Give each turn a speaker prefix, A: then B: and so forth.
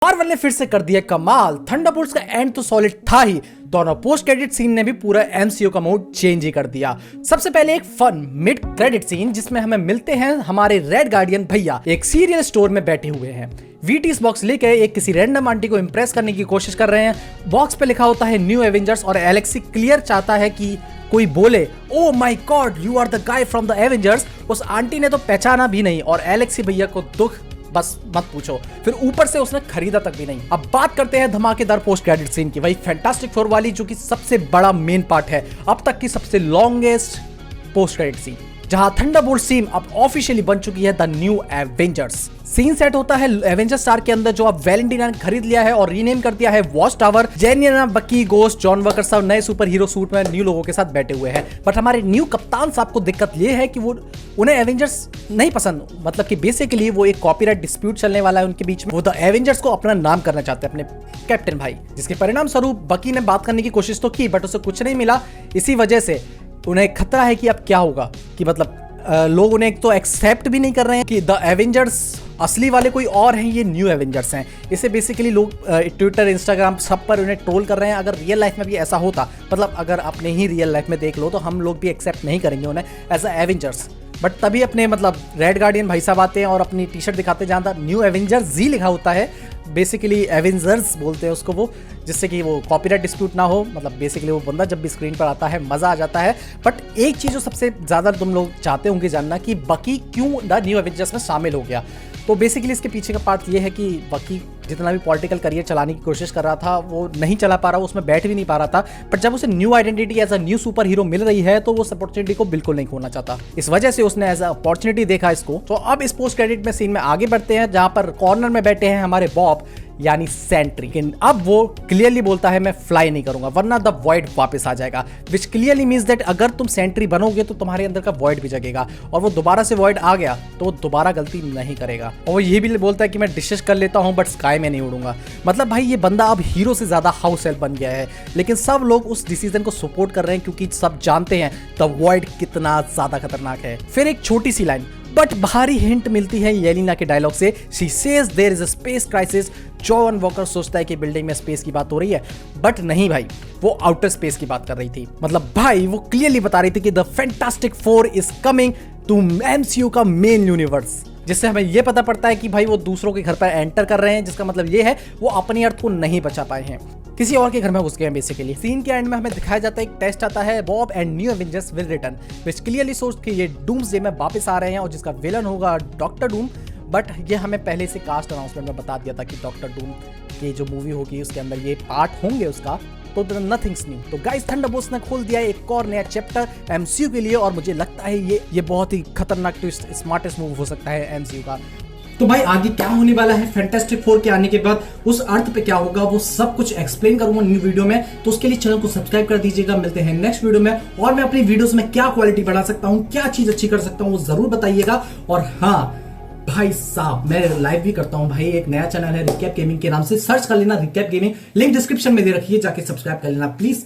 A: Marvel ने फिर से कर दिया कमाल। थंडरबोल्ट्स का एंड तो सॉलिड था ही, दोनों पोस्ट क्रेडिट सीन ने भी पूरा एमसीयू का मूड चेंज ही कर दिया। सबसे पहले एक फन मिड क्रेडिट सीन जिसमें हमें मिलते हैं हमारे रेड गार्डियन भैया एक सीरियल स्टोर में बैठे हुए हैं। वीटीस बॉक्स लेकर एक किसी रैंडम आंटी को इंप्रेस करने की कोशिश कर रहे हैं। बॉक्स पे लिखा होता है न्यू एवेंजर्स और एलेक्सी क्लियर चाहता है कि कोई बोले oh my god you are the guy from the Avengers. उस आंटी ने तो पहचाना भी नहीं और एलेक्सी भैया को दुख बस मत पूछो, फिर ऊपर से उसने खरीदा तक भी नहीं। अब बात करते हैं धमाकेदार पोस्ट क्रेडिट सीन की, वही फैंटास्टिक फोर वाली जो कि सबसे बड़ा मेन पार्ट है, अब तक की सबसे लॉन्गेस्ट पोस्ट क्रेडिट सीन, जहां थंडरबोल्ट टीम अब ऑफिशियली बन चुकी है the new Avengers. Scene set होता है एवेंजर्स स्टार के अंदर जो अब वैलेंटीना ने खरीद लिया है और रीनेम कर दिया है वॉच टावर। जेनिया, बकी, गोस्ट, जॉन वॉकर सब नए सुपर हीरो सूट में न्यू लोगों के साथ बैठे हुए हैं। बट हमारे न्यू कप्तान साहब को दिक्कत ये है कि वो उन्हें एवेंजर्स नहीं पसंद, मतलब कि बेसिकली वो एक कॉपीराइट डिस्प्यूट चलने वाला है उनके बीच में। वो द एवेंजर्स को अपना नाम करना चाहते हैं अपने कैप्टन भाई, जिसके परिणाम स्वरूप बकी ने बात करने की कोशिश तो की बट उसे कुछ नहीं मिला। इसी वजह से उन्हें खतरा है कि अब क्या होगा, कि मतलब लोग उन्हें एक तो एक्सेप्ट भी नहीं कर रहे हैं कि द एवेंजर्स असली वाले कोई और हैं, ये न्यू एवेंजर्स हैं। इसे बेसिकली लोग ट्विटर, इंस्टाग्राम सब पर उन्हें ट्रोल कर रहे हैं। अगर रियल लाइफ में भी ऐसा होता, मतलब अगर अपने ही रियल लाइफ में देख लो तो हम लोग भी एक्सेप्ट नहीं करेंगे उन्हें एज अ एवेंजर्स। बट तभी अपने मतलब रेड गार्डियन भाई साहब आते हैं और अपनी टी शर्ट दिखाते हैं जहाँ न्यू एवेंजर्स जी लिखा होता है, बेसिकली एवेंजर्स बोलते हैं उसको वो, जिससे कि वो कॉपीराइट डिस्प्यूट ना हो। मतलब बेसिकली वो बंदा जब भी स्क्रीन पर आता है मजा आ जाता है। बट एक चीज़ जो सबसे ज़्यादा तुम लोग चाहते होंगे जानना कि बकी क्यों द न्यू एवेंजर्स में शामिल हो गया, तो बेसिकली इसके पीछे का पार्ट ये है कि बकी जितना भी पॉलिटिकल करियर चलाने की कोशिश कर रहा था वो नहीं चला पा रहा, उसमें बैठ भी नहीं पा रहा था। बट जब उसे new identity as a new superhero मिल रही है तो वो उस अपॉर्चुनिटी को बिल्कुल नहीं खोना चाहता। इस वजह से उसने एज अ अपॉर्चुनिटी देखा इसको। तो अब इस पोस्ट क्रेडिट में सीन में आगे बढ़ते हैं जहां पर कॉर्नर में बैठे हैं हमारे बॉब यानी सेंट्री। लेकिन अब वो क्लियरली बोलता है मैं फ्लाई नहीं करूंगा वरना द वॉइड वापस आ जाएगा, विच क्लियरली मीन्स दैट अगर तुम सेंट्री बनोगे तो तुम्हारे अंदर का वॉइड भी जगेगा और वो दोबारा से वॉइड आ गया तो वो दोबारा गलती नहीं करेगा। और वो ये भी बोलता है कि मैं डिशेस कर लेता हूं बट स्काई में नहीं उड़ूंगा। मतलब भाई ये बंदा अब हीरो से ज्यादा हाउस हेल्प बन गया है, लेकिन सब लोग उस डिसीजन को सपोर्ट कर रहे हैं क्योंकि सब जानते हैं द वॉइड कितना ज्यादा खतरनाक है। फिर एक छोटी सी लाइन बट भारी हिंट मिलती है येलिना के डायलॉग से, she says there is a space crisis. John Walker सोचता है कि बिल्डिंग में स्पेस की बात हो रही है, बट नहीं भाई, वो आउटर स्पेस की बात कर रही थी। मतलब भाई वो क्लियरली बता रही थी कि the Fantastic Four is coming to MCU का मेन यूनिवर्स, जिससे हमें यह पता पड़ता है कि भाई वो दूसरों के घर पर एंटर कर रहे हैं, जिसका मतलब ये है वो अपनी अर्थ को नहीं बचा पाए हैं, किसी और के घर में घुस गए हैं बेसिकली। सीन के एंड में हमें दिखाया जाता है एक टेस्ट आता है Bob and new Avengers will return, which clearly shows कि ये डूम्सडे में वापस आ रहे हैं और जिसका विलन होगा डॉक्टर डूम। बट ये हमें पहले से कास्ट अनाउंसमेंट में बता दिया था कि डॉक्टर डूम की जो मूवी होगी उसके अंदर ये पार्ट होंगे उसका, तो नथिंग्स न्यू। तो गाइस थंडरबोल्ट्स ने खोल दिया एक और नया चैप्टर एमसीयू के लिए और मुझे लगता है ये बहुत ही खतरनाक ट्विस्ट, स्मार्टेस्ट मूव हो सकता है एमसीयू का। तो भाई आगे क्या होने वाला है फैंटास्टिक फोर के आने के बाद, उस अर्थ पे क्या होगा वो सब कुछ एक्सप्लेन करूंगा न्यू वीडियो में, तो उसके लिए चैनल को सब्सक्राइब कर दीजिएगा। मिलते हैं नेक्स्ट वीडियो में, और मैं अपनी वीडियोस में क्या क्वालिटी बढ़ा सकता हूं, क्या चीज अच्छी कर सकता हूं वो जरूर बताइएगा। और हाँ भाई साहब मैं लाइव भी करता हूं भाई, एक नया चैनल है रिकैप गेमिंग के नाम से, सर्च कर लेना रिकैप गेमिंग, लिंक डिस्क्रिप्शन में दे रखी है, जाके सब्सक्राइब कर लेना प्लीज।